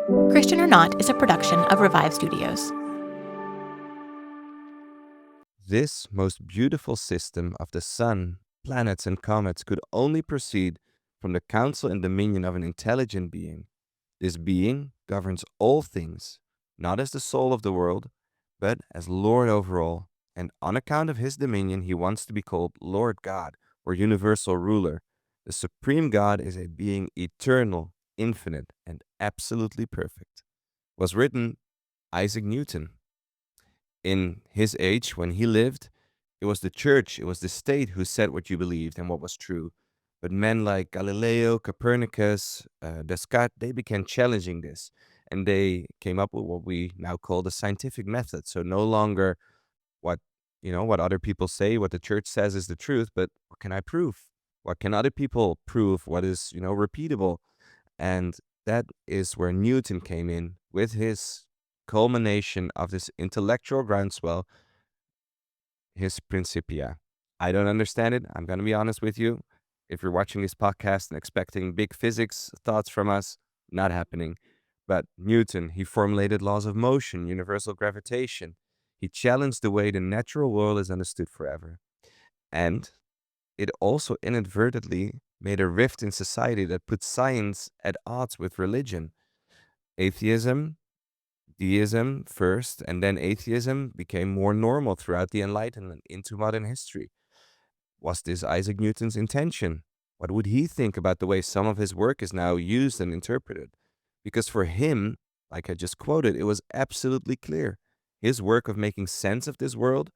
Christian or Not is a production of Revive Studios. This most beautiful system of the sun, planets, and comets could only proceed from the counsel and dominion of an intelligent being. This being governs all things, not as the soul of the world, but as Lord over all. And on account of his dominion, he wants to be called Lord God or universal ruler. The supreme God is a being eternal, infinite, and absolutely perfect. Was written Isaac Newton. In his age, when he lived, it was the church, it was the state who said what you believed and what was true. But men like Galileo, Copernicus, Descartes, they began challenging this. And they came up with what we now call the scientific method. So no longer what, what other people say, what the church says is the truth, but what can I prove? What can other people prove? What is, repeatable? And that is where Newton came in with his culmination of this intellectual groundswell, his Principia. I don't understand it. I'm going to be honest with you. If you're watching this podcast and expecting big physics thoughts from us, not happening. But Newton, he formulated laws of motion, universal gravitation. He challenged the way the natural world is understood forever. And it also inadvertently made a rift in society that put science at odds with religion. Atheism, deism first, and then atheism became more normal throughout the Enlightenment into modern history. Was this Isaac Newton's intention? What would he think about the way some of his work is now used and interpreted? Because for him, like I just quoted, it was absolutely clear. His work of making sense of this world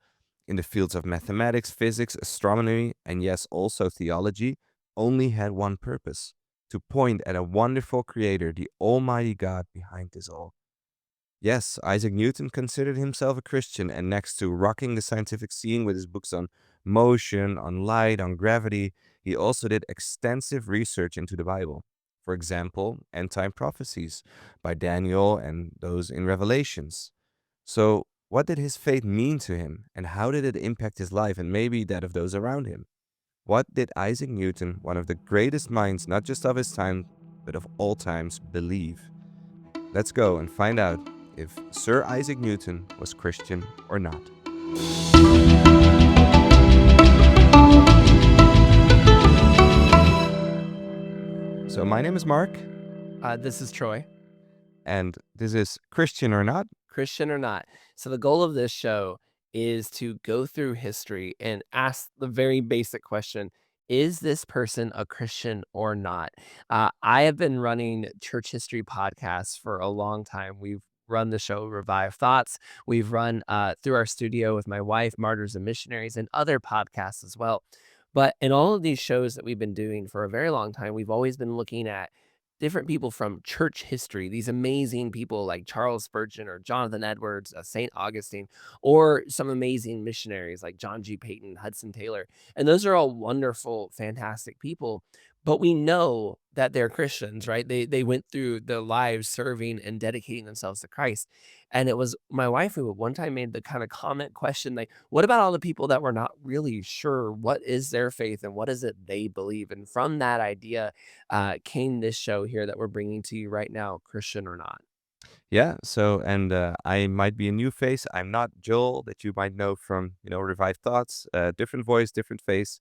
in the fields of mathematics, physics, astronomy, and yes, also theology, only had one purpose: to point at a wonderful creator, the Almighty God behind this all. Yes, Isaac Newton considered himself a Christian, and next to rocking the scientific scene with his books on motion, on light, on gravity, he also did extensive research into the Bible. For example, end time prophecies by Daniel and those in Revelations. So, what did his faith mean to him, and how did it impact his life and maybe that of those around him? What did Isaac Newton, one of the greatest minds not just of his time, but of all times, believe? Let's go and find out if Sir Isaac Newton was Christian or not. So, my name is Mark, This is Troy. and this is Christian or Not. Christian or not. So the goal of this show is to go through history and ask the very basic question: is this person a Christian or not? I have been running church history podcasts for a long time. We've run the show Revive Thoughts. We've run through our studio with my wife, Martyrs and Missionaries, and other podcasts as well. But in all of these shows that we've been doing for a very long time, we've always been looking at different people from church history, these amazing people like Charles Spurgeon or Jonathan Edwards, St. Augustine, or some amazing missionaries like John G. Paton, Hudson Taylor. And those are all wonderful, fantastic people. But we know that they're Christians, right? They went through their lives serving and dedicating themselves to Christ. And it was my wife who one time made the kind of comment question like, what about all the people that were not really sure what is their faith and what is it they believe? And from that idea, came this show here that we're bringing to you right now, Christian or Not. Yeah, so, and I might be a new face. I'm not Joel, that you might know from, Revived Thoughts. Different voice, different face.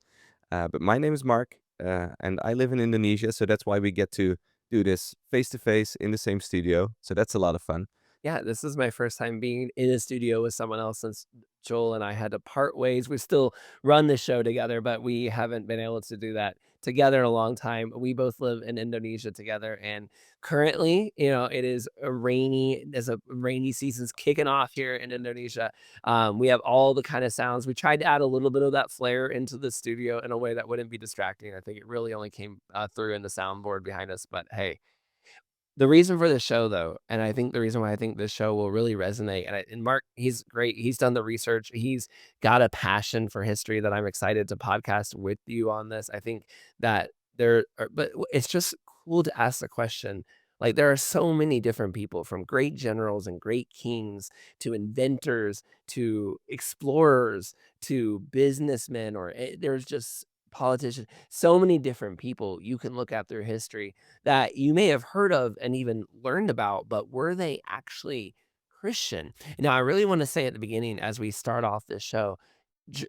But my name is Mark, and I live in Indonesia, so that's why we get to do this face to face in the same studio. So that's a lot of fun. Yeah, this is my first time being in a studio with someone else since Joel and I had to part ways. We still run the show together, but we haven't been able to do that together in a long time. We both live in Indonesia together, and currently, it is a rainy. There's a rainy season's kicking off here in Indonesia. We have all the kind of sounds. We tried to add a little bit of that flair into the studio in a way that wouldn't be distracting. I think it really only came through in the soundboard behind us, but hey. The reason for the show, though, and I think the reason why I think this show will really resonate, and Mark, he's great. He's done the research. He's got a passion for history that I'm excited to podcast with you on this. I think that but it's just cool to ask the question. Like, there are so many different people, from great generals and great kings to inventors to explorers to businessmen, there's just politicians, so many different people you can look at through history that you may have heard of and even learned about, but were they actually Christian? Now, I really want to say at the beginning, as we start off this show, j-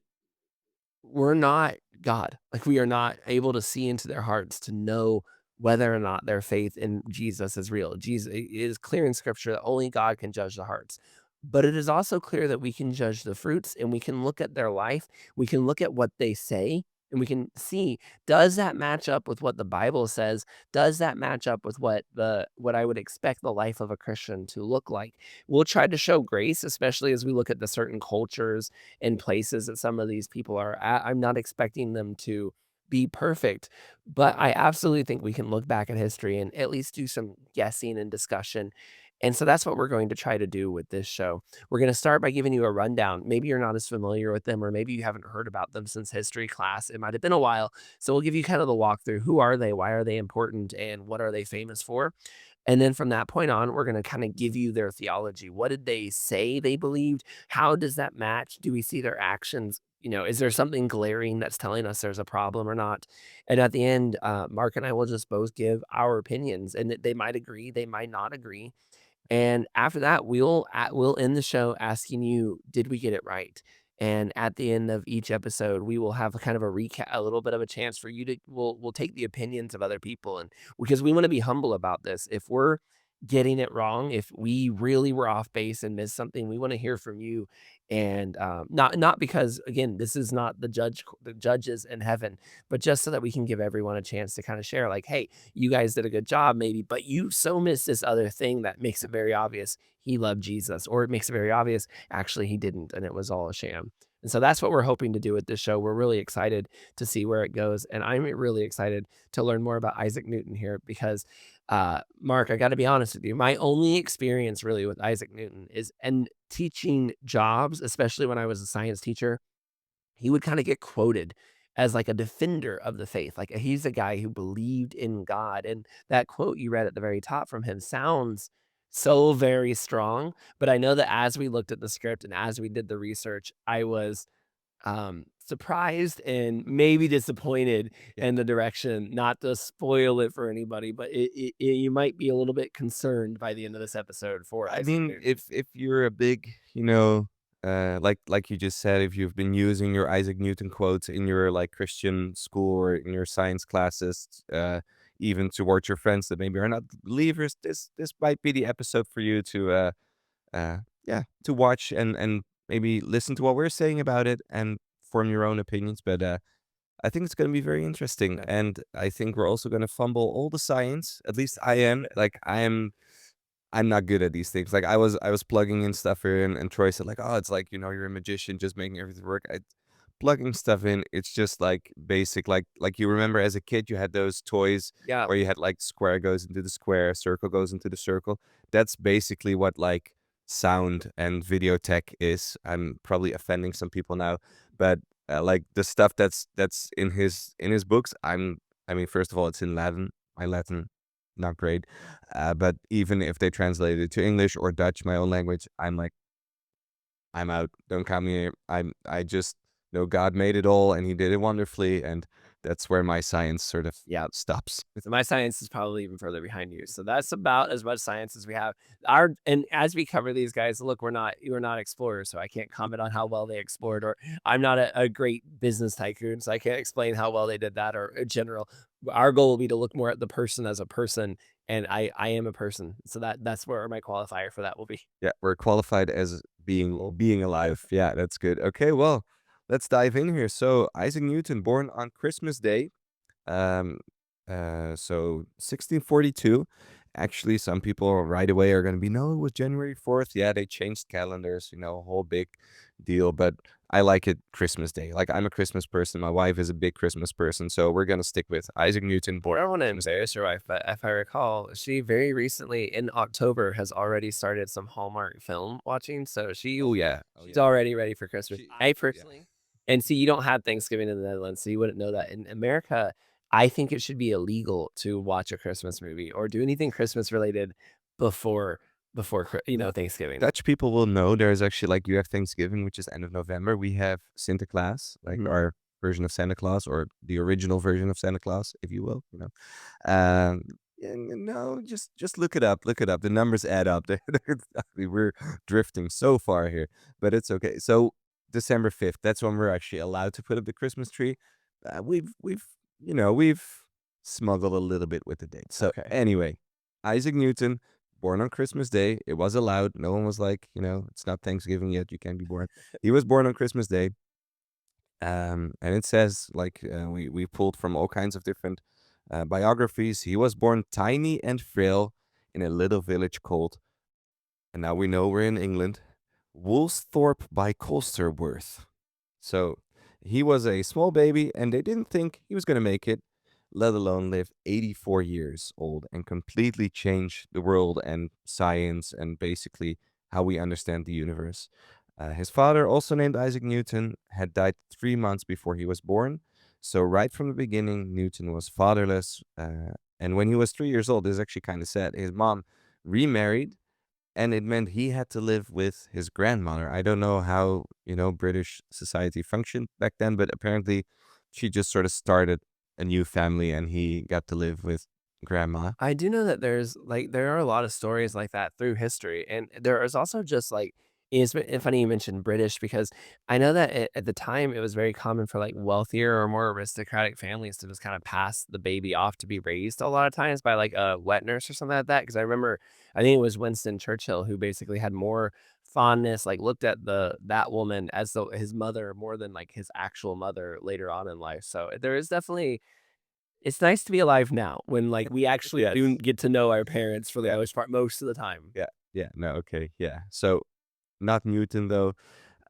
we're not God. Like, we are not able to see into their hearts to know whether or not their faith in Jesus is real. Jesus, it is clear in scripture that only God can judge the hearts. But it is also clear that we can judge the fruits and we can look at their life. We can look at what they say and we can see, does that match up with what the Bible says? Does that match up with what I would expect the life of a Christian to look like? We'll try to show grace, especially as we look at the certain cultures and places that some of these people are at. I'm not expecting them to be perfect, but I absolutely think we can look back at history and at least do some guessing and discussion. And so that's what we're going to try to do with this show. We're going to start by giving you a rundown. Maybe you're not as familiar with them, or maybe you haven't heard about them since history class. It might have been a while. So we'll give you kind of the walkthrough. Who are they? Why are they important? And what are they famous for? And then from that point on, we're going to kind of give you their theology. What did they say they believed? How does that match? Do we see their actions? Is there something glaring that's telling us there's a problem or not? And at the end, Mark and I will just both give our opinions, and they might agree, they might not agree. And after that, we'll end the show asking you, did we get it right? And at the end of each episode, we will have a kind of a recap, a little bit of a chance for you to we'll take the opinions of other people, and because we want to be humble about this. If we're getting it wrong, if we really were off base and missed something, we want to hear from you. And not because, again, this is not the judges in heaven, but just so that we can give everyone a chance to kind of share, like, hey, you guys did a good job maybe, but you so missed this other thing that makes it very obvious he loved Jesus, or it makes it very obvious actually he didn't and it was all a sham. And so that's what we're hoping to do with this show. We're really excited to see where it goes, and I'm really excited to learn more about Isaac Newton here because Mark, I got to be honest with you, my only experience really with Isaac Newton is and teaching jobs, especially when I was a science teacher. He would kinda get quoted as, like, a defender of the faith, like, he's a guy who believed in God, and that quote you read at the very top from him sounds so very strong, but I know that as we looked at the script and as we did the research, I was, surprised and maybe disappointed Yeah. in the direction, not to spoil it for anybody, but you might be a little bit concerned by the end of this episode for I Isaac mean, Newton. if you're a big, like you just said, if you've been using your Isaac Newton quotes in your like Christian school or in your science classes, even towards your friends that maybe are not believers, this might be the episode for you to yeah, to watch and maybe listen to what we're saying about it and form your own opinions. But I think it's gonna be very interesting, Yeah. and I think we're also gonna fumble all the science. At least I am. Like I'm not good at these things. Like I was plugging in stuff here and Troy said like, "Oh, it's like, you're a magician just making everything work." Plugging stuff in, it's just like basic like you remember as a kid you had those toys Yeah. where you had like square goes into the square, circle goes into the circle. That's basically what like sound and video tech is. I'm probably offending some people now, but like the stuff that's in his books, I mean, first of all, it's in Latin. My Latin not great. But even if they translate it to English or Dutch, my own language, I'm like, I'm out. Don't count me in. I just know God made it all and he did it wonderfully, and that's where my science sort of Yeah. stops. So my science is probably even further behind you. So that's about as much science as we have. And as we cover these guys, look, we're not explorers, so I can't comment on how well they explored, or I'm not a great business tycoon, so I can't explain how well they did that or in general. Our goal will be to look more at the person as a person, and I am a person. So that's where my qualifier for that will be. Yeah, we're qualified as being alive. Yeah, that's good. Okay, well, let's dive in here. So Isaac Newton, born on Christmas Day, Um, so 1642. Actually, some people right away are going to be, no, it was January 4th. Yeah, they changed calendars, a whole big deal. But I like it Christmas Day. Like, I'm a Christmas person. My wife is a big Christmas person. So we're going to stick with Isaac Newton, I born don't want to Christmas Day. embarrass your wife, but if I recall, she very recently in October has already started some Hallmark film watching. So Oh, yeah. Oh, she's yeah. already ready for Christmas. She, I yeah. personally, and see, you don't have Thanksgiving in the Netherlands, so you wouldn't know that. In America, I think it should be illegal to watch a Christmas movie or do anything Christmas related before Thanksgiving. Dutch people will know there's actually like you have Thanksgiving, which is end of November. We have Sinterklaas, like Mhm. our version of Santa Claus, or the original version of Santa Claus, if you will. Um, and no, just look it up. Look it up. The numbers add up. We're drifting so far here, but it's okay. So December 5th, that's when we're actually allowed to put up the Christmas tree. We've smuggled a little bit with the date. So Okay. anyway, Isaac Newton, born on Christmas Day. It was allowed. No one was like, it's not Thanksgiving yet. You can't be born. He was born on Christmas Day. And it says, like, we pulled from all kinds of different biographies. He was born tiny and frail in a little village called, and now we know we're in England, Woolsthorpe by Colsterworth. So he was a small baby, and they didn't think he was going to make it, let alone live 84 years old and completely change the world and science and basically how we understand the universe. His father, also named Isaac Newton, had died 3 months before he was born. So, right from the beginning, Newton was fatherless. And when he was 3 years old, this is actually kind of sad. His mom remarried, and it meant he had to live with his grandmother. I don't know how, British society functioned back then, but apparently she just sort of started a new family and he got to live with grandma. I do know that there are a lot of stories like that through history, and there is also just, like it's funny you mentioned British because I know that at the time, it was very common for, like, wealthier or more aristocratic families to just kinda pass the baby off to be raised a lot of times by, like, a wet nurse or something like that. Because I remember I think it was Winston Churchill who basically had more fondness, like, looked at that woman as though his mother more than, like, his actual mother later on in life, so there is definitely it's nice to be alive now when, like, we actually Yes. do get to know our parents for the Yeah. most part most of the time. Yeah. Yeah. No, okay. Yeah. So, not Newton though.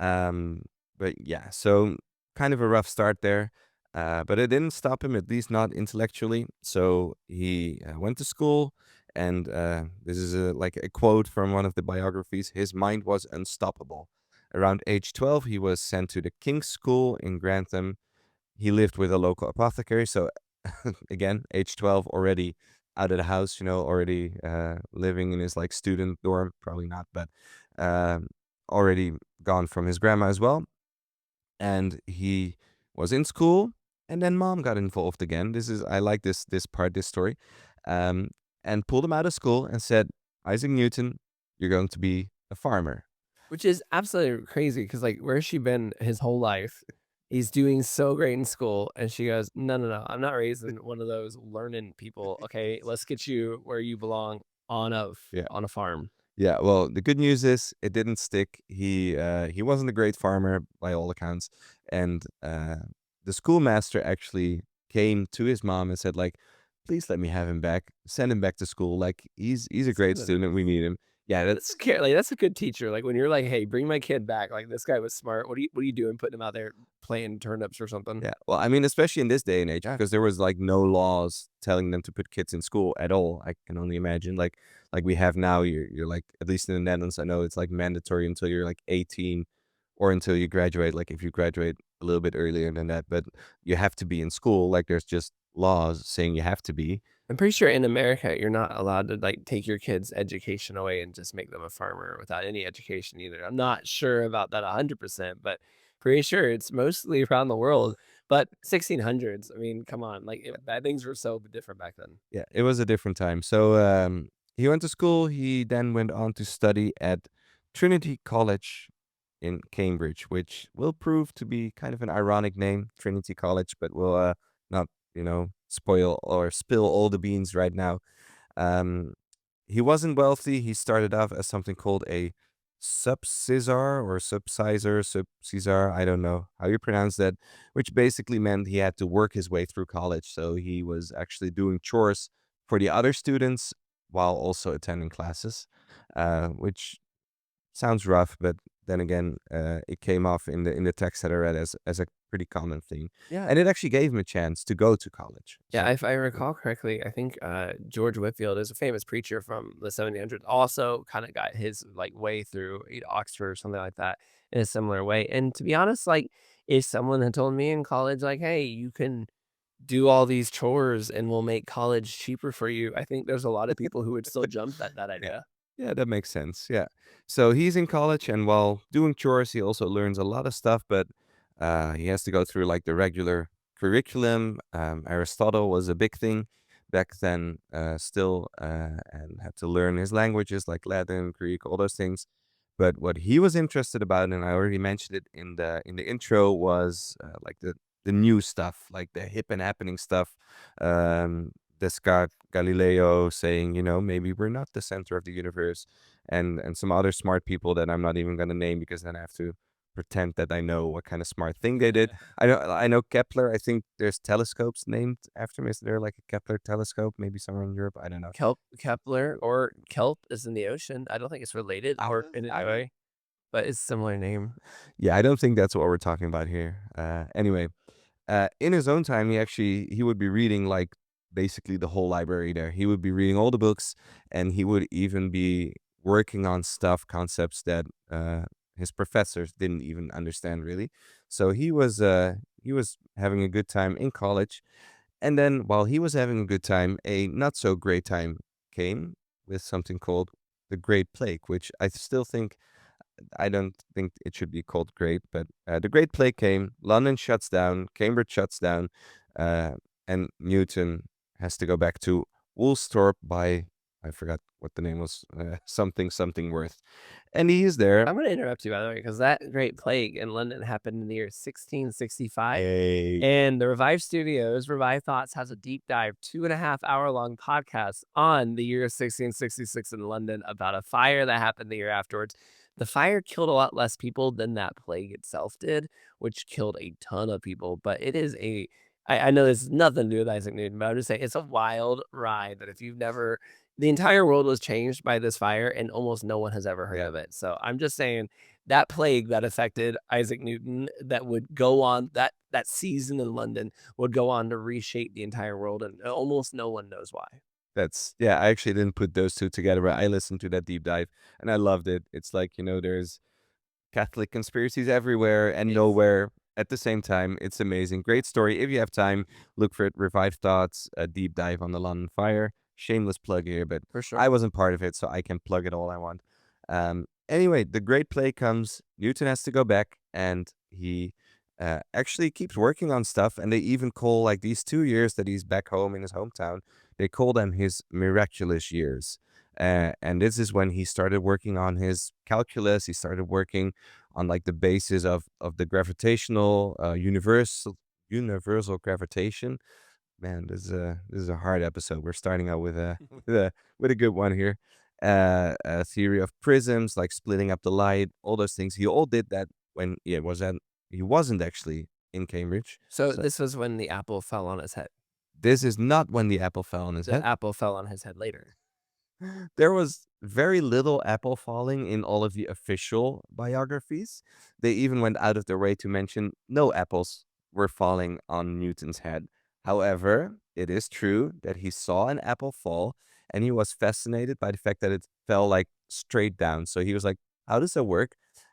Um, but yeah, so kind of a rough start there. But it didn't stop him, at least not intellectually. So he went to school, and this is like a quote from one of the biographies. His mind was unstoppable. Around age 12, he was sent to the King's School in Grantham. He lived with a local apothecary. So again, age 12, already out of the house, already living in his like student dorm. Probably not, but um, already gone from his grandma as well. And he was in school, and then mom got involved again. I like this story. Um, and pulled him out of school and said, Isaac Newton, you're going to be a farmer. Which is absolutely crazy because, like, where's she been his whole life? He's doing so great in school, and she goes, "No, no, no, I'm not raising one of those learning people, okay? Let's get you where you belong Yeah. on a farm." Yeah, well, the good news is it didn't stick. He wasn't a great farmer by all accounts, and the schoolmaster actually came to his mom and said, like, "Please let me have him back. Send him back to school. Like, he's a That's great good enough. student. We need him." Yeah, That's care like, that's a good teacher, like, when you're like, "Hey, bring my kid back, like, this guy was smart. What are you doing putting him out there playing turnips or something?" yeah. Well, I mean, especially in this day and age, Yeah. because there was like no laws telling them to put kids in school at all. I can only imagine, like we have now. You're like, at least in the Netherlands, I know it's like mandatory until you're like 18, or until you graduate. Like if you graduate a little bit earlier than that, but you have to be in school. Like there's just laws saying you have to be. I'm pretty sure in America, you're not allowed to, like, take your kid's education away and just make them a farmer without any education either. I'm not sure about that 100%, but pretty sure it's mostly around the world. But 1600s, I mean, come on, like, bad things were so different back then. Yeah, it was a different time. So he went to school. He then went on to study at Trinity College in Cambridge, which will prove to be kind of an ironic name, Trinity College, but we'll not, spoil or spill all the beans right now. Um, he wasn't wealthy. He started off as something called a subsizar. I don't know how you pronounce that, which basically meant he had to work his way through college. So he was actually doing chores for the other students while also attending classes, which sounds rough, but then again, it came off in the text that I read as a pretty common thing, Yeah. and it actually gave him a chance to go to college. Yeah, So if I recall correctly, I think, George Whitefield is a famous preacher from the 1700s, also kinda got his, like, way through, Oxford or something like that in a similar way, and to be honest, like, if someone had told me in college, like, "Hey, you can do all these chores and we'll make college cheaper for you," I think there's a lot of people who would still jump at that yeah, idea. yeah, that makes sense. Yeah, so he's in college, and while doing chores, he also learns a lot of stuff, but He has to go through like the regular curriculum. Aristotle was a big thing back then, still, and had to learn his languages like Latin, Greek, all those things. But what he was interested about, and I already mentioned it in the intro, was like the new stuff, like the hip and happening stuff. Um, Descartes, Galileo saying, maybe we're not the center of the universe, and some other smart people that I'm not even gonna name because then I have to pretend that I know what kind of smart thing they did. I know Kepler. I think there's telescopes named after him. Is there like a Kepler telescope? Maybe somewhere in Europe. I don't know. Kepler or kelp is in the ocean. I don't think it's related or in any way, but it's a similar name. Yeah, I don't think that's what we're talking about here. Anyway, in his own time, he would be reading like basically the whole library there. He would be reading all the books, and he would even be working on concepts that his professors didn't even understand really. So he was having a good time in college, and then while he was having a good time, a not so great time came with something called the Great Plague, which I don't think it should be called great, but the Great Plague came, London shuts down, Cambridge shuts down, uh, and Newton has to go back to Woolsthorpe by, I forgot what the name was, something worth. And he is there. I'm gonna interrupt you, by the way, because that Great Plague in London happened in the year 1665, A and the Revive Studios, Revive Thoughts, has a deep dive 2.5 hour long podcast on the year 1666 in London about a fire that happened the year afterwards. The fire killed a lot less people than that plague itself did, which killed a ton of people. But it is I know this has nothing to do with Isaac Newton, but I'm just saying it's a wild ride that if you've never the entire world was changed by this fire, and almost no one has ever heard Yeah, of it. So I'm just saying that plague that affected Isaac Newton that would go on that season in London would go on to reshape the entire world, and almost no one knows why. yeah. I actually didn't put those two together, but I listened to that deep dive and I loved it. It's like there's Catholic conspiracies everywhere and It's nowhere at the same time. It's amazing. Great story. If you have time, look for it. Revive Thoughts, a deep dive on the London fire. Shameless plug here, but for sure. I wasn't part of it, so I can plug it all I want. Anyway, the Great Plague comes. Newton has to go back, and he actually keeps working on stuff. And they even call like these 2 years that he's back home in his hometown, they call them his miraculous years. And this is when he started working on his calculus. He started working on like the basis of the gravitational universal gravitation. Man, this is a hard episode. We're starting out with a with a good one here. A theory of prisms, like splitting up the light, all those things. He all did that when he wasn't actually in Cambridge. So So this was when the apple fell on his head. this is not when the apple fell on his The head. apple fell on his head later. There was very little apple falling in all of the official biographies. They even went out of their way to mention no apples were falling on Newton's head. However, it is true that he saw an apple fall and he was fascinated by the fact that it fell like straight down. So he was like, how does that work?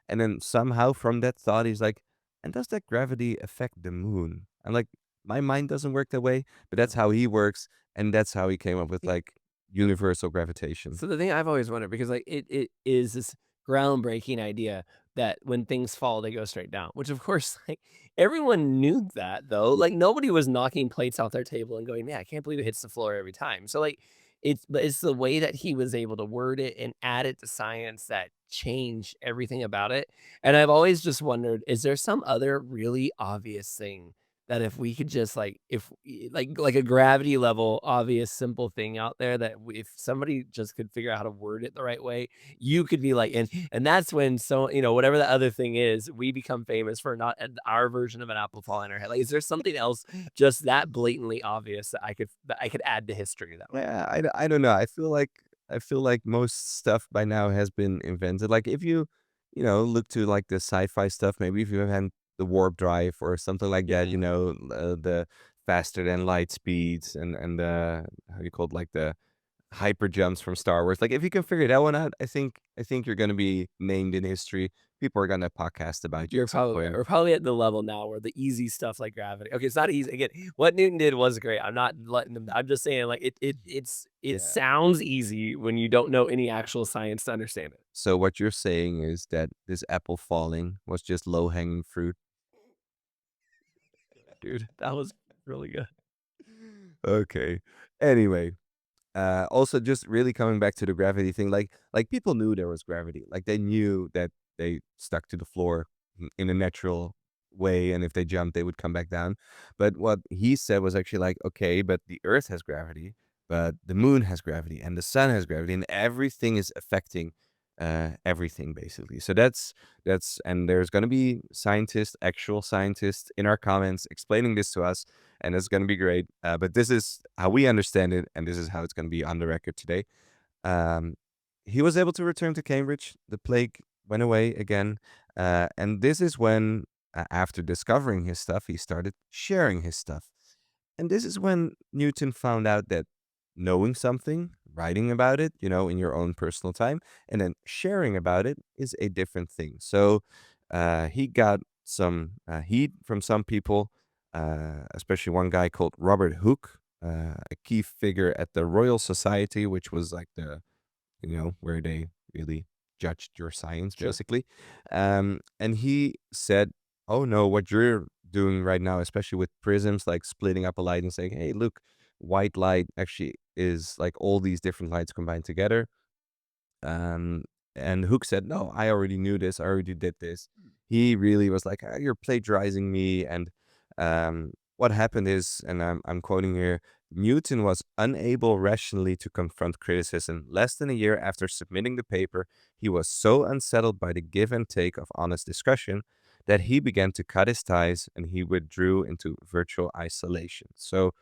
And then somehow from that thought, he's like, and does that gravity affect the moon? I'm like, my mind doesn't work that way, but that's how he works. And that's how he came up with like universal gravitation. So the thing I've always wondered, because like it is this groundbreaking idea that when things fall, they go straight down. Which of course, like everyone knew that though. Like nobody was knocking plates off their table and going, "Man, I can't believe it hits the floor every time." So like it's the way that he was able to word it and add it to science that changed everything about it. And I've always just wondered, is there some other really obvious thing that if we could just like if like a gravity level obvious simple thing out there that if somebody just could figure out how to word it the right way, you could be like, and that's when, so whatever the other thing is, we become famous for not our version of an apple falling on our head. Like, is there something else just that blatantly obvious that I could add to history that way? Yeah, I don't know. I feel like most stuff by now has been invented. Like if you look to like the sci-fi stuff, maybe if you had the warp drive or something like that, the faster than light speeds and the how you call it, like the hyper jumps from Star Wars. Like if you can figure that one out, I think you're gonna be named in history. People are gonna podcast about you You're at some probably right. point. We're probably at the level now where the easy stuff like gravity. Okay, it's not easy. Again, what Newton did was great. I'm not letting them. I'm just saying, like it Yeah. sounds easy when you don't know any actual science to understand it. So what you're saying is that this apple falling was just low hanging fruit. dude. That was really good. Okay. Anyway, also just really coming back to the gravity thing, like people knew there was gravity. Like they knew that they stuck to the floor in a natural way, and if they jumped, they would come back down. But what he said was actually like, okay, but the Earth has gravity, but the moon has gravity, and the sun has gravity, and everything is affecting everything basically. So and there's gonna be scientists, actual scientists, in our comments explaining this to us, and it's going to be great. But this is how we understand it, and this is how it's going to be on the record today. Um, he was able to return to Cambridge. The plague went away again, and this is when, after discovering his stuff, he started sharing his stuff. And this is when Newton found out that knowing something, writing about it, in your own personal time, and then sharing about it is a different thing. So he got some heat from some people, especially one guy called Robert Hooke, a key figure at the Royal Society, which was like where they really judged your science, Sure. basically. And he said, "Oh no, what you're doing right now, especially with prisms, like splitting up a light and saying, hey, look, white light actually is like all these different lights combined together." Um, and Hook said, "No, I already knew this. I already did this." He really was like, "Ah, you're plagiarizing me." And what happened is, and I'm quoting here, Newton was unable rationally to confront criticism. Less than a year after submitting the paper, he was so unsettled by the give and take of honest discussion that he began to cut his ties and he withdrew into virtual isolation. So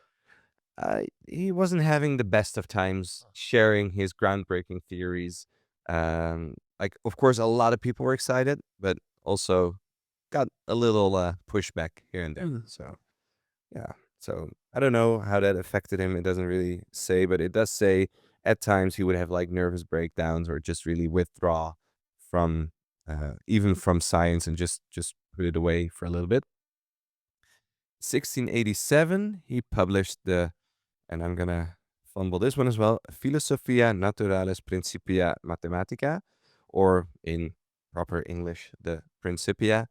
he wasn't having the best of times sharing his groundbreaking theories. Like, of course, a lot of people were excited, but also got a little pushback here and there. Mm. So, yeah. So, I don't know how that affected him. It doesn't really say, but it does say at times he would have like nervous breakdowns or just really withdraw from even from science and just put it away for a little bit. 1687, he published and I'm gonna fumble this one as well, Philosophia Naturalis Principia Mathematica, or in proper English, the Principia.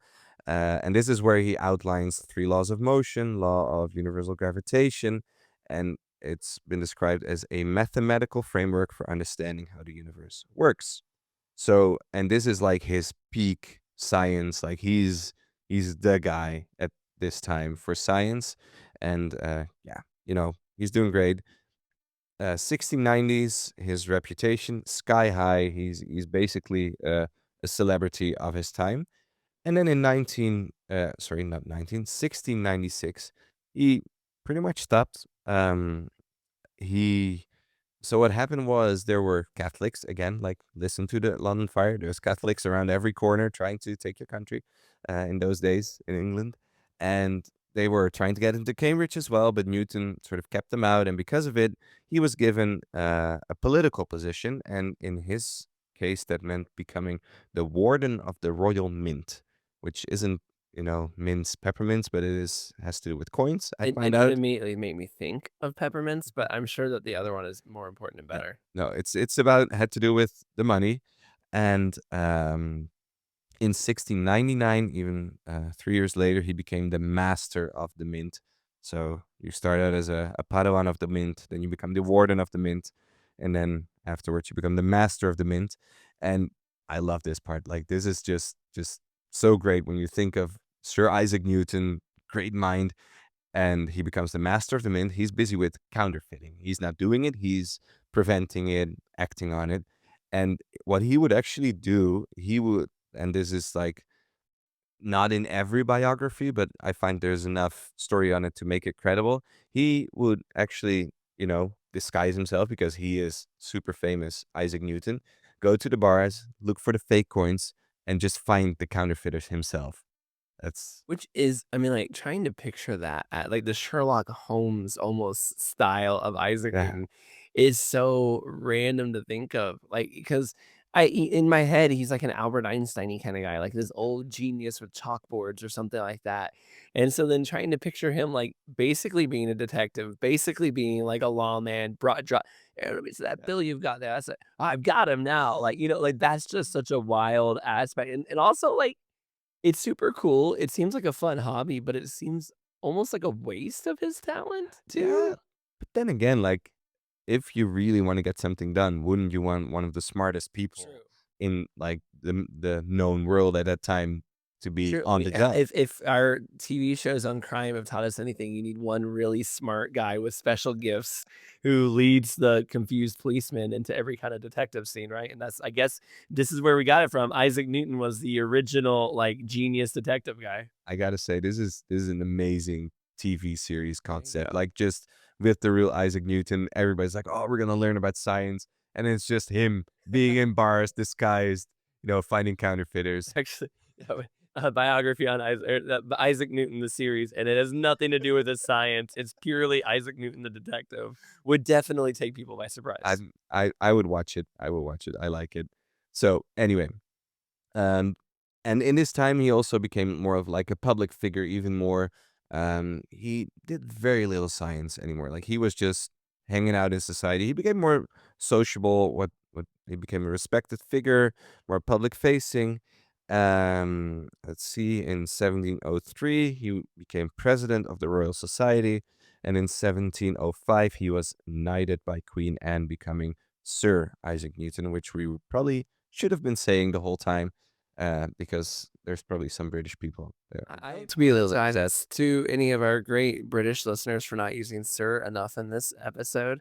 And this is where he outlines three laws of motion, law of universal gravitation, and it's been described as a mathematical framework for understanding how the universe works. So, and this is like his peak science. Like he's the guy at this time for science, and yeah, he's doing great. 1690s, his reputation sky high. He's basically a celebrity of his time. And then in 1696, he pretty much stopped. He So what happened was there were Catholics again, like listen to the London Fire. There's Catholics around every corner trying to take your country in those days in England, and they were trying to get into Cambridge as well. But Newton sort of kept them out, and because of it, he was given a political position, and in his case, that meant becoming the warden of the Royal Mint, which isn't mints peppermints, but has to do with coins. I It find it out. immediately made me think of peppermints, but I'm sure that the other one is more important and No, better. no, it's about had to do with the money, and in 1699, even 3 years later, he became the master of the mint. So you start out as a Padawan of the mint, then you become the warden of the mint, and then afterwards you become the master of the mint. And I love this part. Like this is just so great when you think of Sir Isaac Newton, great mind, and he becomes the master of the mint. He's busy with counterfeiting. He's not doing it, he's preventing it, acting on it. And what he would actually do, and this is like not in every biography, but I find there's enough story on it to make it credible. He would actually, disguise himself because he is super famous, Isaac Newton, go to the bars, look for the fake coins, and just find the counterfeiters himself. That's, Which is I mean, like, trying to picture that at, like, the Sherlock Holmes almost style of Isaac yeah, Newton is so random to think of, like, because in my head, he's like an Albert Einstein-y kinda guy, like this old genius with chalkboards or something like that, and so then trying to picture him, like, basically being a detective, basically being like a lawman, brought drop, "Hey, let me see that yeah. bill you've got there." That's like, "I've got him now." Like, like, that's just such a wild aspect, and also, like, it's super cool. It seems like a fun hobby, but it seems almost like a waste of his talent Yeah. too. But then again, like, if you really want to get something done, wouldn't you want one of the smartest True. people in like the known world at that time to be True. on the job? If our TV shows on crime have taught us anything, you need one really smart guy with special gifts who leads the confused policeman into every kind of detective scene, right? And that's, I guess, this is where we got it from. Isaac Newton was the original like genius detective guy. I gotta say, this is an amazing TV series There you concept. go. Like just with the real Isaac Newton, everybody's like, "Oh, we're gonna learn about science," and it's just him being in bars, disguised, finding counterfeiters. Actually, a biography on Isaac Newton, the series, and it has nothing to do with his science. It's purely Isaac Newton, the detective. Would definitely take people by I surprise. I would watch it. I will watch it. I like it. So anyway, Um, and in this time, he also became more of like a public figure, even more. He did very little science anymore. Like he was just hanging out in society. He became more sociable. What he became a respected figure, more public facing. Let's see. In 1703, he became president of the Royal Society, and in 1705, he was knighted by Queen Anne, becoming Sir Isaac Newton, which we probably should have been saying the whole time because there's probably some British people there. To be apologize to any of our great British listeners for not using "sir" enough in this episode,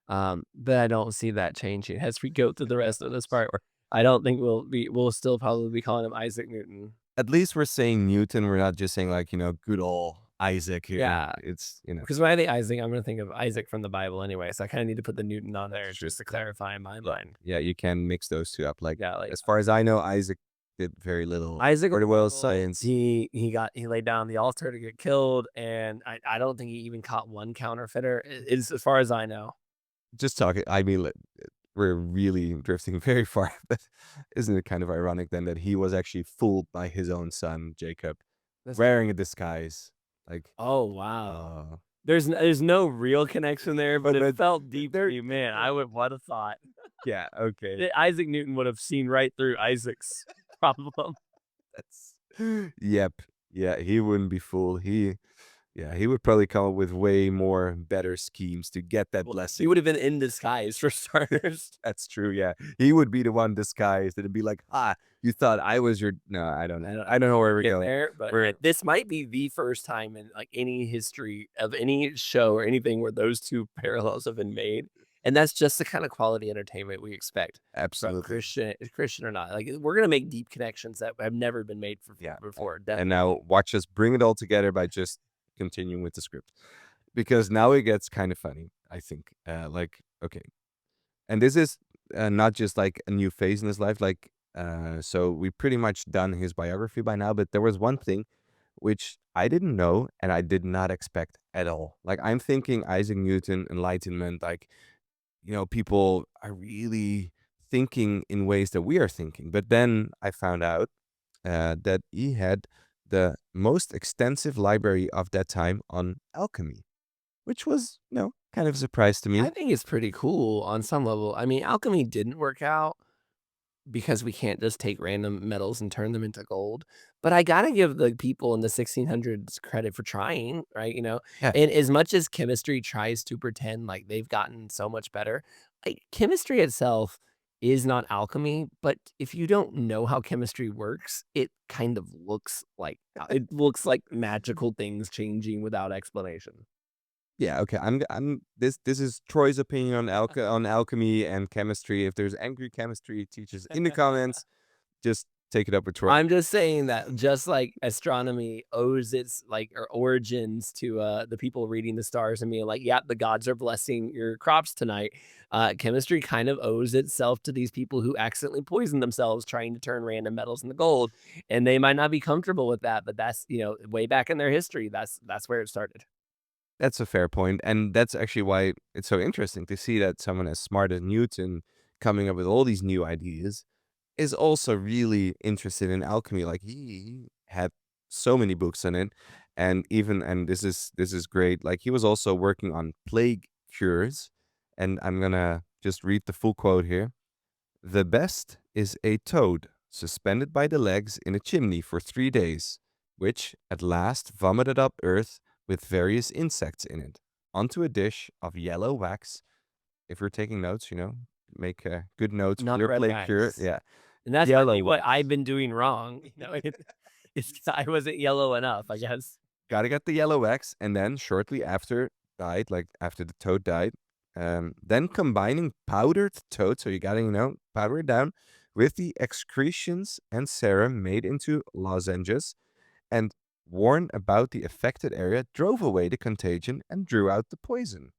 but I don't see that changing as we go through the rest of this part. Where I don't think we'll still probably be calling him Isaac Newton. At least we're saying Newton. We're not just saying like good old Isaac here. Yeah, It's because when I think Isaac, I'm gonna think of Isaac from the Bible anyway. So I kind of need to put the Newton on there true. just to clarify in my Yeah, mind. yeah. You can mix those two up. Like Yeah, like as far as I know, Isaac did very little Isaac for was the world of able, science. he laid down the altar to get killed, and I don't think he even caught one counterfeiter. Is as far as I know. Just talking. I mean, we're really drifting very far. But isn't it kind of ironic then that he was actually fooled by his own son Jacob, That's wearing a disguise? Like, Oh, wow. uh, There's no real connection there, but it but felt deep to there, me. Man, I would have thought yeah, okay. that Isaac Newton would have seen right through Isaac's problem. That's yep. Yeah, he wouldn't be fooled. He would probably come up with way more better schemes to get that Well, blessing. he would have been in disguise for starters. That's true, yeah. He would be the one disguised. It'd be like, you thought I was your no, I don't know. I don't know where we're Get going. there, but We're this might be the first time in like any history of any show or anything where those two parallels have been made. And that's just the kind of quality entertainment we expect from absolutely. Christian or not. Like we're gonna make deep connections that have never been made Yeah. before. And Definitely. now watch us bring it all together by just continuing with the script. Because now it gets kind of funny, I think. Like, okay. And this is not just like a new phase in his life. Like, so we pretty much done his biography by now. But there was one thing which I didn't know and I did not expect at all. Like, I'm thinking Isaac Newton, Enlightenment, like, people are really thinking in ways that we are thinking. But then I found out that he had the most extensive library of that time on alchemy, which was, kind of a surprise to I me. think it's pretty cool on some level. I mean, alchemy didn't work out because we can't just take random metals and turn them into gold. But I gotta give the people in the 1600s credit for trying, right? Yeah. And as much as chemistry tries to pretend like they've gotten so much better, like chemistry itself is not alchemy. But if you don't know how chemistry works, it kind of looks like it looks like magical things changing without explanation. Yeah, okay. I'm this is Troy's opinion on on alchemy and chemistry. If there's angry chemistry teachers in the comments, just take it up with Troy. I'm just saying that just like astronomy owes its like or origins to the people reading the stars and being like, yeah, the gods are blessing your crops tonight. Chemistry kind of owes itself to these people who accidentally poison themselves trying to turn random metals into gold. And they might not be comfortable with that, but that's way back in their history, that's where it started. That's a fair point, and that's actually why it's so interesting to see that someone as smart as Newton coming up with all these new ideas is also really interested in alchemy. Like he had so many books on it, and this is great. Like he was also working on plague cures, and I'm gonna just read the full quote here. The best is a toad suspended by the legs in a chimney for 3 days, which at last vomited up earth with various insects in it onto a dish of yellow wax. If you're taking notes, make good notes, Not clear red picture. wax. Yeah, And that's yellow probably what wax. I've been doing wrong. It's 'cause I wasn't yellow enough, I guess. Gotta get the yellow wax, and then shortly after like after the toad died, then combining powdered toad, so you gotta, powder it down, with the excretions and serum made into lozenges, and worn about the affected area, drove away the contagion and drew out the poison.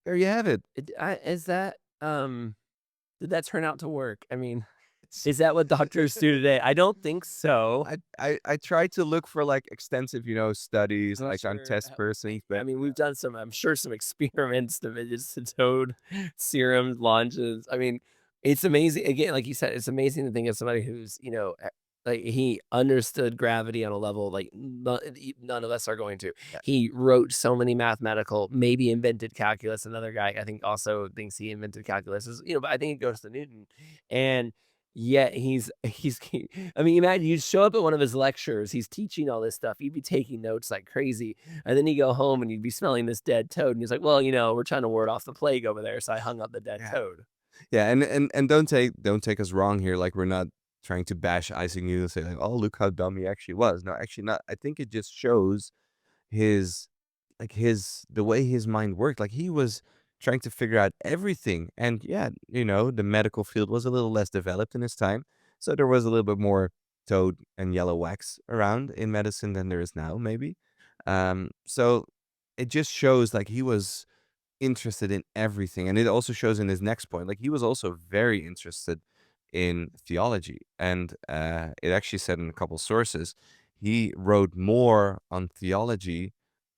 There you have it. Is that, did that turn out to work? I mean, It's is that what doctors do today? I don't think so. I tried to look for like extensive, studies I'm not like on sure test how persons, I but mean, we've done some I'm sure some experiments to just to toad serum launches. I mean, it's amazing again, like you said, it's amazing to think of somebody who's, like, he understood gravity on a level like none of us are going to. yeah, He wrote so many mathematical maybe invented calculus. Another guy, I think, also thinks he invented calculus, but I think it goes to Newton, and yet he's I mean, imagine you show up at one of his lectures, he's teaching all this stuff, you'd be taking notes like crazy, and then you go home and you'd be smelling this dead toad, and he's like, "Well, we're trying to ward off the plague over there, so I hung up the dead yeah. toad." Yeah, and don't take us wrong here. Like we're not trying to bash Isaac Newton and say like, oh, look how dumb he actually was. No, actually not. I think it just shows his the way his mind worked. Like he was trying to figure out everything. And yeah, the medical field was a little less developed in his time. So there was a little bit more toad and yellow wax around in medicine than there is now, maybe. So it just shows like he was interested in everything. And it also shows in his next point, like he was also very interested in theology. And it actually said in a couple sources, he wrote more on theology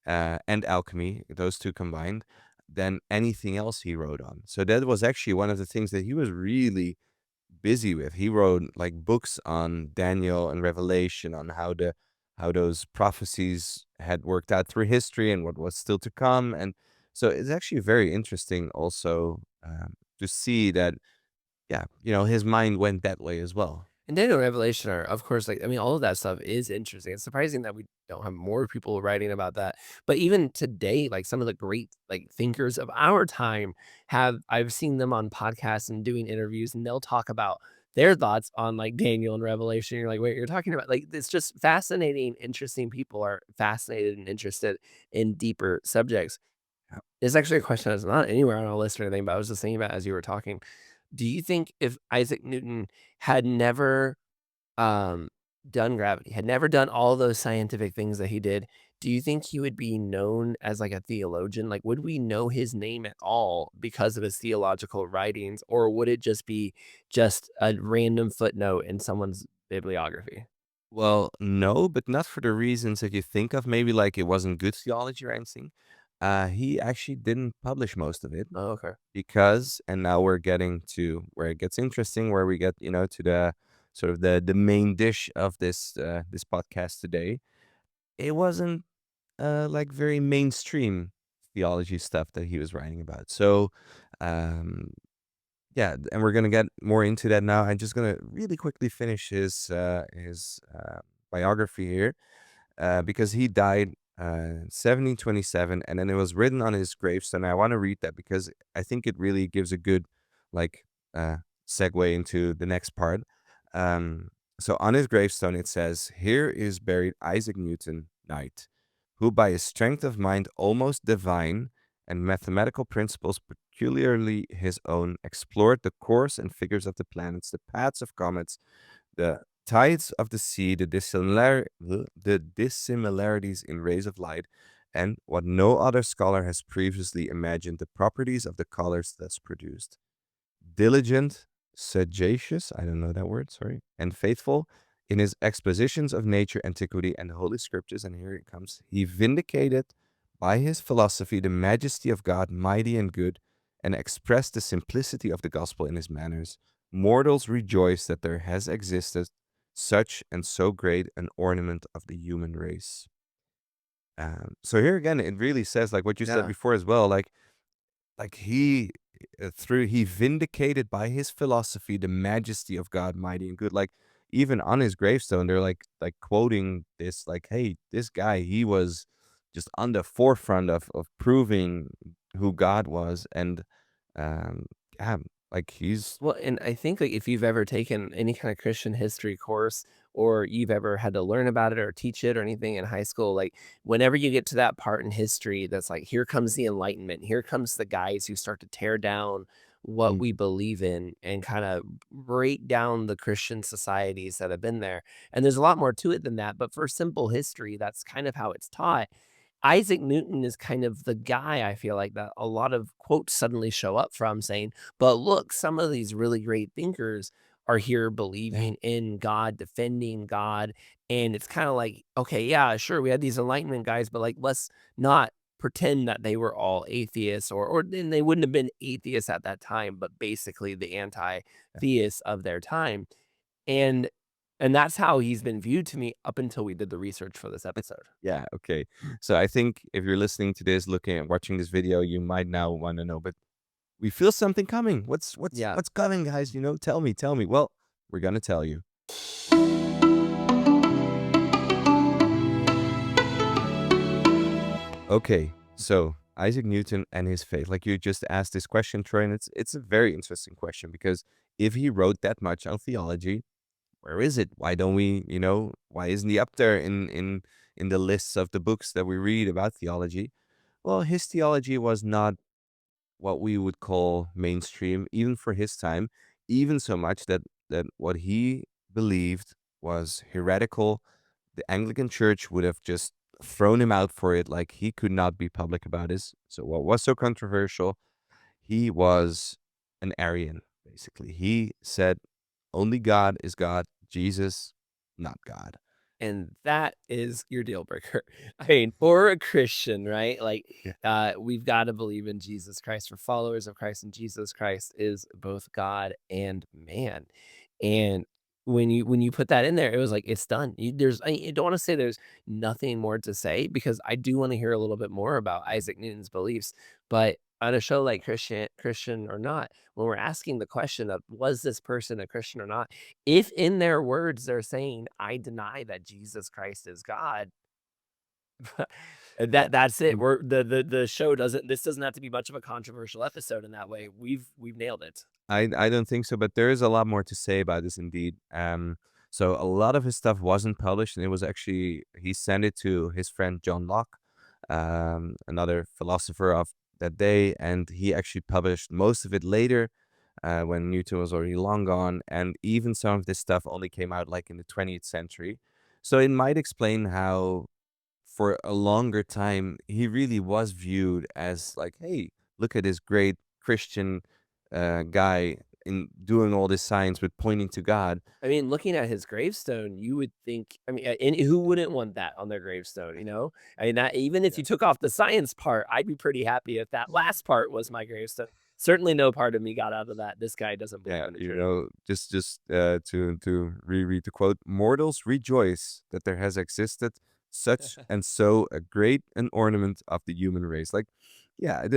and alchemy, those two combined, than anything else he wrote on. So that was actually one of the things that he was really busy with. He wrote like books on Daniel and Revelation, on how those prophecies had worked out through history and what was still to come. And so it's actually very interesting also to see that, yeah, his mind went that way as well. And Daniel and Revelation are, of course, like, I mean, all of that stuff is interesting. It's surprising that we don't have more people writing about that. But even today, like some of the great like thinkers of our time I've seen them on podcasts and doing interviews, and they'll talk about their thoughts on like Daniel and Revelation. You're like, wait, you're talking about like it's just fascinating, interesting people are fascinated and interested in deeper subjects. Yeah. It's actually a question that's not anywhere on our list or anything, but I was just thinking about as you were talking. Do you think if Isaac Newton had never, um, done gravity, had never done all those scientific things that he did, do you think he would be known as, like, a theologian? Like, would we know his name at all because of his theological writings, or would it just be just a random footnote in someone's bibliography? Well, no, but not for the reasons that you think of. Maybe like it wasn't good theology or anything. He actually didn't publish most of it Oh, okay. because, and now we're getting to where it gets interesting, where we get, to the sort of the main dish of this podcast today. It wasn't like very mainstream theology stuff that he was writing about. So, um, yeah, and we're gonna get more into that now. I'm just gonna really quickly finish his biography here, because he died 1727, and then it was written on his gravestone. I want to read that because I think it really gives a good like uh, segue into the next part. Um, so on his gravestone it says, "Here is buried Isaac Newton, Knight, who by his strength of mind almost divine and mathematical principles peculiarly his own explored the course and figures of the planets, the paths of comets, the tides of the sea, the dissimilarities in rays of light, and what no other scholar has previously imagined, the properties of the colors thus produced. Diligent, sagacious, I don't know that word, sorry, and faithful in his expositions of nature, antiquity, and the Holy Scriptures." And here it comes. "He vindicated by his philosophy the majesty of God, mighty and good, and expressed the simplicity of the gospel in his manners. Mortals rejoice that there has existed such and so great an ornament of the human race." So here again, it really says like what you said Yeah. before as well, like he vindicated by his philosophy the majesty of God, mighty and good. Like even on his gravestone, they're like quoting this, like, "Hey, this guy, he was just on the forefront of proving who God was," and um, yeah, like he's Well, and I think, like, if you've ever taken any kind of Christian history course or you've ever had to learn about it or teach it or anything in high school, like, whenever you get to that part in history that's like, here comes the Enlightenment, here comes the guys who start to tear down what mm, we believe in and kinda break down the Christian societies that have been there, and there's a lot more to it than that, but for simple history, that's kind of how it's taught. Isaac Newton is kind of the guy I feel like that a lot of quotes suddenly show up from saying, "But look, some of these really great thinkers are here believing in God, defending God." And it's kind of like, okay, yeah, sure, we had these Enlightenment guys, but like, let's not pretend that they were all atheists, or then they wouldn't have been atheists at that time, but basically the anti-theists of their time. And that's how he's been viewed to me up until we did the research for this episode. yeah, okay. So I think if you're listening to this, looking at watching this video, you might now want to know, but we feel something coming. Yeah. What's coming, guys? Tell me, tell me. Well, we're gonna tell you. Okay, so Isaac Newton and his faith. Like you just asked this question, Troy, and it's a very interesting question because if he wrote that much on theology, where is it? Why don't we, why isn't he up there in the lists of the books that we read about theology? Well, his theology was not what we would call mainstream, even for his time, even so much that what he believed was heretical. The Anglican Church would have just thrown him out for it, like he could not be public about this. So what was so controversial? He was an Arian, basically. He said only God is God, Jesus, not God. And that is your deal breaker. I mean, for a Christian, right? Like, Yeah. we've got to believe in Jesus Christ. For followers of Christ, and Jesus Christ is both God and man. And when you put that in there, it was like it's done. I don't want to say there's nothing more to say because I do want to hear a little bit more about Isaac Newton's beliefs. But on a show like Christian or not, when we're asking the question of was this person a Christian or not, if in their words they're saying, "I deny that Jesus Christ is God," that's it. Mm. We're the show doesn't have to be much of a controversial episode in that way. We've nailed it. I don't think so, but there is a lot more to say about this indeed. So a lot of his stuff wasn't published, and it was actually he sent it to his friend John Locke, another philosopher of that day, and he actually published most of it later, when Newton was already long gone, and even some of this stuff only came out like in the 20th century. So it might explain how for a longer time, he really was viewed as like, hey, look at this great Christian guy in doing all this science with pointing to God. I mean, looking at his gravestone, you would think, I mean, and who wouldn't want that on their gravestone, you know? I mean, that even if Yeah. you took off the science part, I'd be pretty happy if that last part was my gravestone. Certainly no part of me got out of that. This guy doesn't believe Yeah, in the Trinity. just to reread the quote, mortals rejoice that there has existed such and so a great an ornament of the human race. Like, yeah,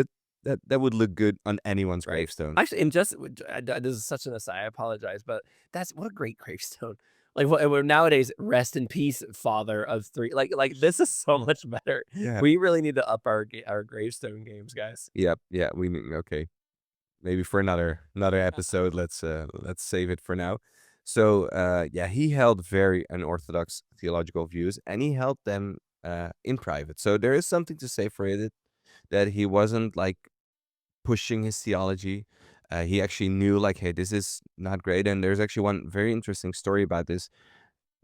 that would look good on anyone's Right. gravestone. Actually, and just this is such an aside, I apologize, but that's what a great gravestone. Like, what nowadays, rest in peace, father of three. Like this is so much better. Yeah. We really need to up our gravestone games, guys. Yep. Yeah. Okay. Maybe for another episode. Let's save it for now. So yeah, he held very unorthodox theological views, and he held them in private. So there is something to say for it that he wasn't like pushing his theology. He actually knew like, hey, this is not great. And there's actually one very interesting story about this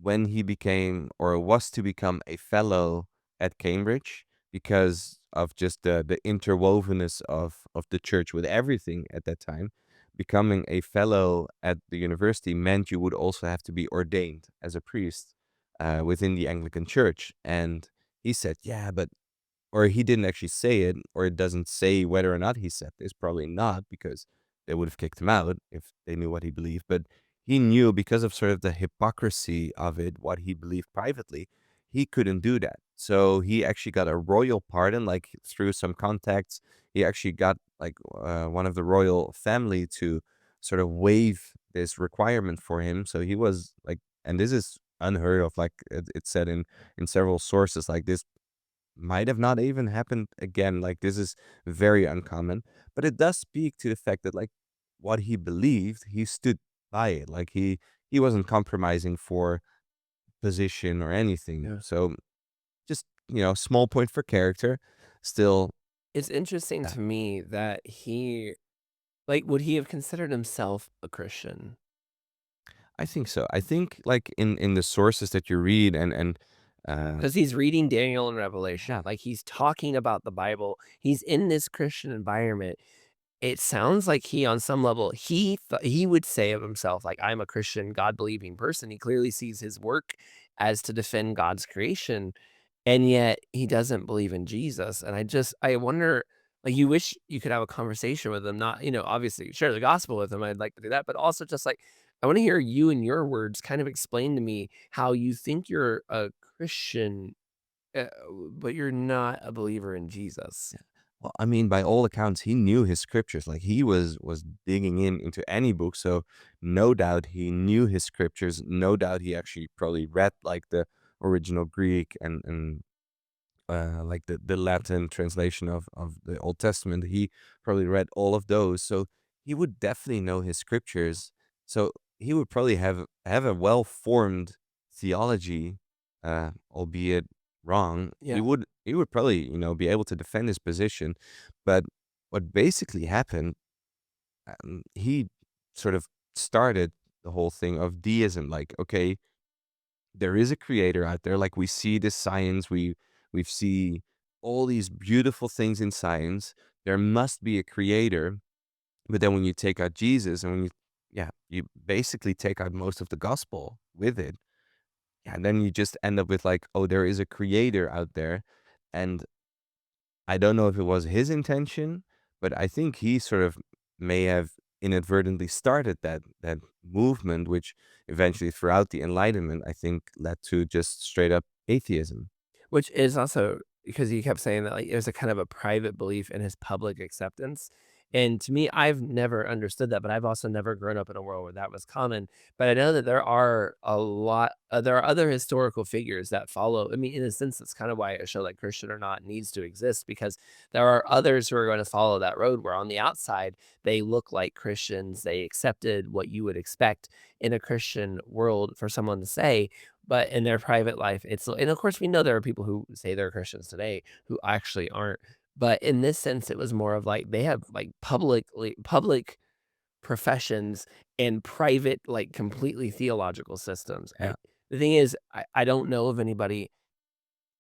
when he became or was to become a fellow at Cambridge because of just the interwovenness of the church with everything at that time. Becoming a fellow at the university meant you would also have to be ordained as a priest within the Anglican Church. And he said, yeah, but or he didn't actually say it, or it doesn't say whether or not he said this. Probably not, because they would have kicked him out if they knew what he believed. But he knew because of sort of the hypocrisy of it, what he believed privately, he couldn't do that. So he actually got a royal pardon, like through some contacts. He actually got like one of the royal family to sort of waive this requirement for him. So he was like, and this is unheard of. Like it's said in several sources, like this might have not even happened again. Like this is very uncommon, but it does speak to the fact that like what he believed, he stood by it. Like he wasn't compromising for position or anything. Yeah. So just, small point for character. Still, It's interesting yeah, to me that would he have considered himself a Christian? I think so. I think like in the sources that you read and uh Because he's reading Daniel and Revelation, yeah, like, he's talking about the Bible, he's in this Christian environment. It sounds like he, on some level, he would say of himself, like, "I'm a Christian, God-believing person." He clearly sees his work as to defend God's creation, and yet he doesn't believe in Jesus, and I wonder, like, you wish you could have a conversation with him, not, obviously share the gospel with him, I'd like to do that, but also just, like, I wanna hear you in your words kind of explain to me how you think you're a Christian, uh, but you're not a believer in Jesus. yeah. Well, I mean, by all accounts, he knew his scriptures. Like he was digging into any book, so no doubt he knew his scriptures. No doubt he actually probably read like the original Greek and like the Latin translation of the Old Testament. He probably read all of those, so he would definitely know his scriptures. So he would probably have a well formed theology, albeit wrong. Yeah. He would probably be able to defend his position, but what basically happened, he sort of started the whole thing of deism. Like, okay, there is a creator out there. Like we see this science, we see all these beautiful things in science. There must be a creator. But then when you take out Jesus and when you basically take out most of the gospel with it. Yeah, and then you just end up with like, oh, there is a creator out there. And I don't know if it was his intention, but I think he sort of may have inadvertently started that movement, which eventually, throughout the Enlightenment, I think led to just straight up atheism. Which is also because he kept saying that, like, it was a kind of a private belief in his public acceptance, and to me, I've never understood that, but I've also never grown up in a world where that was common, but I know that there are other historical figures that follow. I mean, in a sense, that's kind of why a show like Christian or Not needs to exist, because there are others who are gonna follow that road where on the outside, they look like Christians, they accepted what you would expect in a Christian world for someone to say, but in their private life, it's and of course, we know there are people who say they're Christians today who actually aren't. But in this sense, it was more of like they have like public professions and private, like completely theological systems. Yeah. The thing is, I don't know of anybody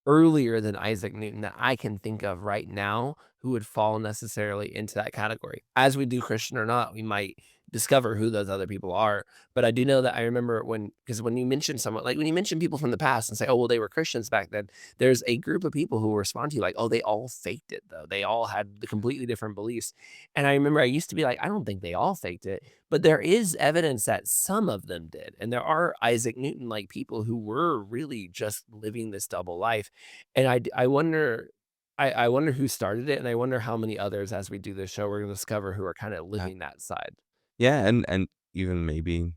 earlier than Isaac Newton that I can think of right now who would fall necessarily into that category. As we do Christian or Not, we might discover who those other people are. But I do know that I remember because when you mention someone, like when you mention people from the past and say, oh, well, they were Christians back then, there's a group of people who will respond to you like, oh, they all faked it, though. They all had the completely different beliefs. And I remember I used to be like, I don't think they all faked it, but there is evidence that some of them did. And there are Isaac Newton like people who were really just living this double life. And I wonder I wonder who started it, and I wonder how many others, as we do this show, we're gonna discover who are kinda Yeah. living that side. Yeah, and even maybe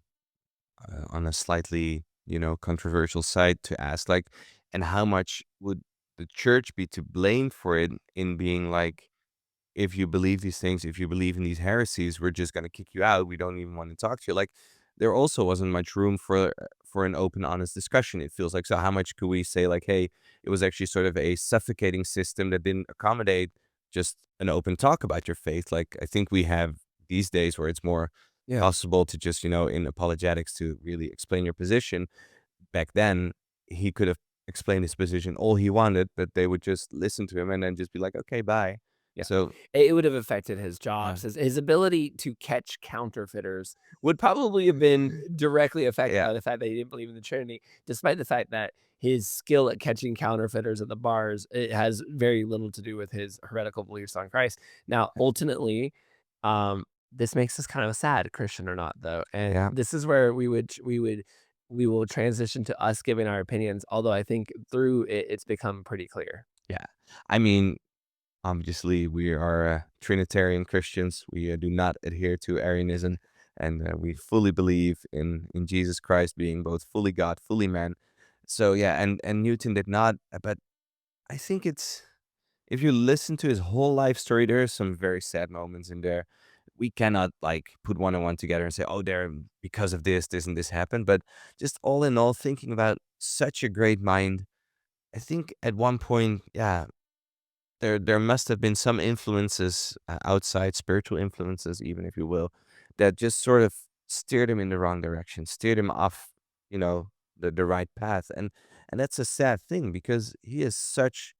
on a slightly, controversial side to ask, like, and how much would the church be to blame for it in being like, if you believe these things, if you believe in these heresies, we're just gonna kick you out. We don't even want to talk to you. Like, there also wasn't much room for an open, honest discussion. It feels like so. How much could we say like, hey, it was actually sort of a suffocating system that didn't accommodate just an open talk about your faith? Like, I think we have these days where it's more Yeah. possible to just, in apologetics to really explain your position. Back then, he could have explained his position all he wanted, but they would just listen to him and then just be like, okay, bye. Yeah. So It would have affected his yeah. jobs. His ability to catch counterfeiters would probably have been directly affected Yeah, by the fact that he didn't believe in the Trinity, despite the fact that his skill at catching counterfeiters at the bars, it has very little to do with his heretical beliefs on Christ. Now, ultimately, this makes us kind of sad, Christian or Not, though, and yeah, this is where we will transition to us giving our opinions, although I think through it, it's become pretty clear. yeah. I mean, obviously, we are Trinitarian Christians. We do not adhere to Arianism. and we fully believe in Jesus Christ being both fully God, fully man. So yeah, and Newton did not, but I think it's if you listen to his whole life story, there are some very sad moments in there. We cannot like put one and one together and say, oh, there because of this and this happened. But just all in all, thinking about such a great mind, I think at one point, yeah, there must have been some influences outside, spiritual influences, even if you will, that just sort of steered him in the wrong direction, steered him off, you know, the right path, and that's a sad thing because he is such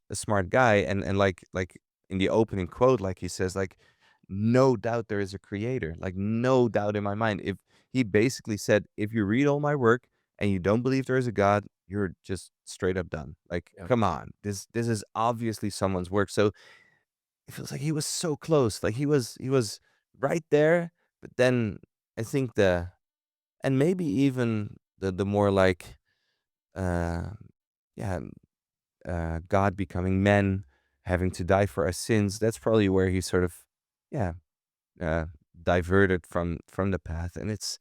a smart guy, and like in the opening quote, like he says, like, no doubt there is a creator, like no doubt in my mind. If he basically said, if you read all my work and you don't believe there is a God, you're just straight up done. Like, Yeah. come on, this is obviously someone's work. So it feels like he was so close, like he was right there. But then I think and maybe even the more like uh yeah God becoming man, having to die for our sins. That's probably where he sort of, yeah, uh, diverted from the path, and it's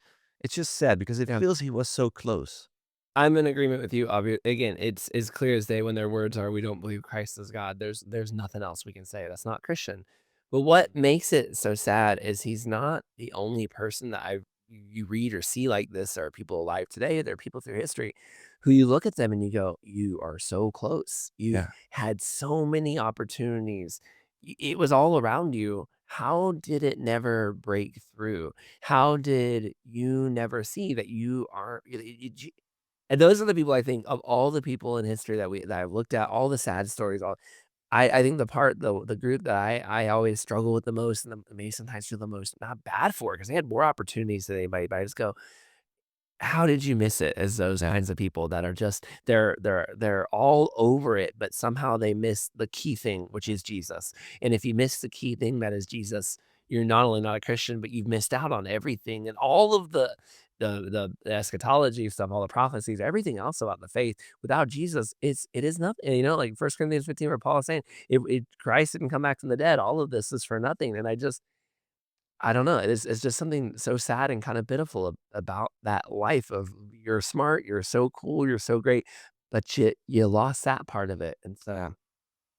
just sad because it Yeah. feels he was so close. I'm in agreement with you. Again, it's as clear as day when their words are, "We don't believe Christ is God." There's nothing else we can say. That's not Christian. But what makes it so sad is he's not the only person that you read or see like this. There are people alive today. There are people through history who you look at them and you go, "You are so close. You Yeah, had so many opportunities. It was all around you. How did it never break through? How did you never see that you aren't?" And those are the people I think of all the people in history that I've looked at, all the sad stories, all I think the group that I always struggle with the most and maybe sometimes feel the most not bad for because they had more opportunities than anybody, but I just go, how did you miss it as those yeah, kinds of people that are just they're all over it, but somehow they miss the key thing, which is Jesus. And if you miss the key thing that is Jesus, you're not only not a Christian, but you've missed out on everything and all of the eschatology stuff, all the prophecies, everything else about the faith. Without Jesus, it is nothing. You know, like 1 Corinthians 15, where Paul is saying, if Christ didn't come back from the dead, all of this is for nothing. And I don't know, it's just something so sad and kinda pitiful about that life of you're smart, you're so cool, you're so great, but you lost that part of it, and yeah, so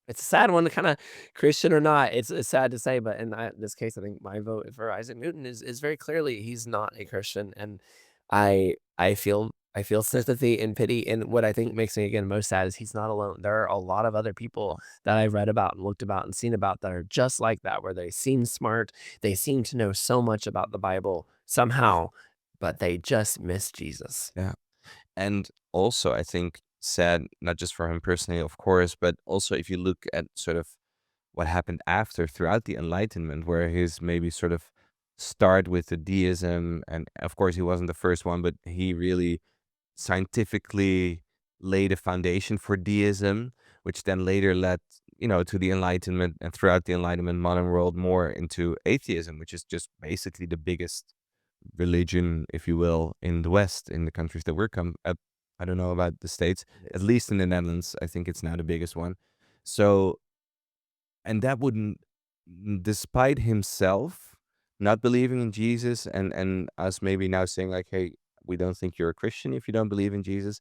it's a sad one to kinda Christian or not, it's sad to say, but in this case, I think my vote for Isaac Newton is very clearly he's not a Christian, and I feel sympathy and pity, and what I think makes me, again, most sad is he's not alone. There are a lot of other people that I've read about and looked about and seen about that are just like that, where they seem smart, they seem to know so much about the Bible somehow, but they just miss Jesus. yeah. And also, I think sad not just for him personally, of course, but also if you look at sort of what happened after throughout the Enlightenment, where his maybe sort of start with the deism, and of course he wasn't the first one, but he really scientifically laid a foundation for deism, which then later led, to the Enlightenment, and throughout the Enlightenment modern world more into atheism, which is just basically the biggest religion, if you will, in the West, in the countries that we're come up. I don't know about the States, It at is. least in the Netherlands, I think it's now the biggest one. So, and that wouldn't, despite himself not believing in Jesus, and us maybe now saying like, hey, we don't think you're a Christian if you don't believe in Jesus,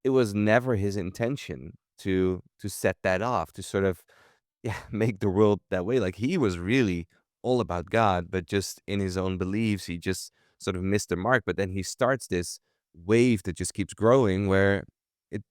it was never his intention to set that off, to sort of, yeah, make the world that way. Like, he was really all about God, but just in his own beliefs, he just sort of missed the mark. But then he starts this wave that just keeps growing where it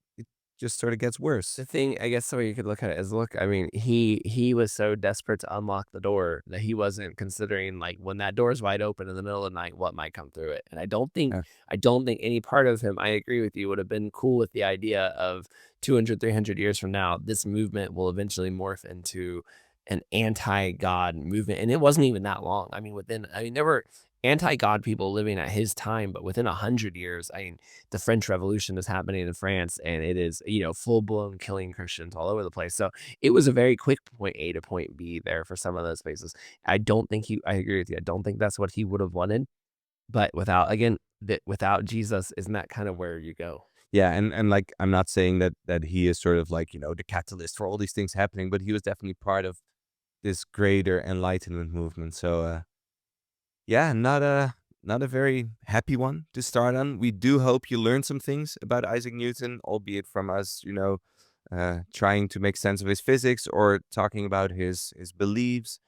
just sort of gets The worse. thing I guess the way you could look at it is, look, I mean, he was so desperate to unlock the door that he wasn't considering, like, when that door is wide open in the middle of the night, what might come through it, and Yeah, I don't think any part of him, I agree with you, would have been cool with the idea of 200, 300 years from now, this movement will eventually morph into an anti-God movement, and it wasn't even that long. I mean, there were anti-God people living at his time, but within 100 years, I mean, the French Revolution is happening in France, and it is, full blown killing Christians all over the place. So it was a very quick point A to point B there for some of those places. I agree with you. I don't think that's what he would have wanted. But without Jesus, isn't that kind of where you go? yeah, and like, I'm not saying that he is sort of like, the catalyst for all these things happening, but he was definitely part of this greater enlightenment movement. So Yeah, not a very happy one to start on. We do hope you learned some things about Isaac Newton, albeit from us, trying to make sense of his physics or talking about his beliefs.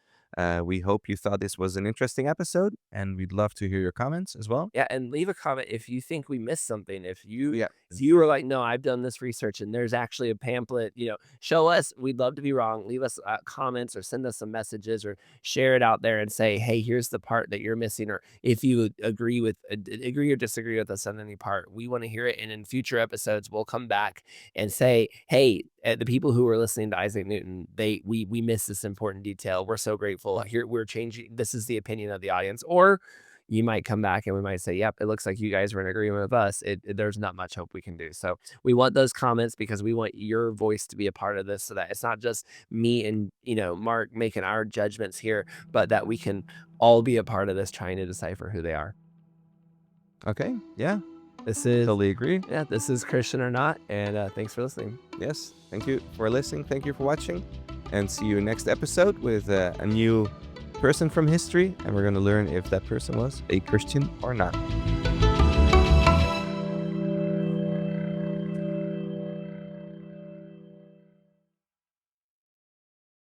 We hope you thought this was an interesting episode, and we'd love to hear your comments as well. Yeah, and leave a comment if you think we missed something. Yeah. If you were like, "No, I've done this research and there's actually a pamphlet," show us. We'd love to be wrong. Leave us comments or send us some messages or share it out there and say, "Hey, here's the part that you're missing." Or if you agree or disagree with us on any part, we want to hear it. And in future episodes, we'll come back and say, "Hey, the people who were listening to Isaac Newton, we missed this important detail. We're so grateful. Here we're changing. This is the opinion of the audience." Or you might come back and we might say, "Yep, it looks like you guys were in agreement with us." There's not much hope we can do. So we want those comments because we want your voice to be a part of this, so that it's not just me and Mark making our judgments here, but that we can all be a part of this, trying to decipher who they are. Okay. Yeah. This is Totally agree. yeah, this is Christian or Not, and thanks for listening. Yes. Thank you for listening. Thank you for watching. And see you next episode with a new person from history. And we're going to learn if that person was a Christian or not.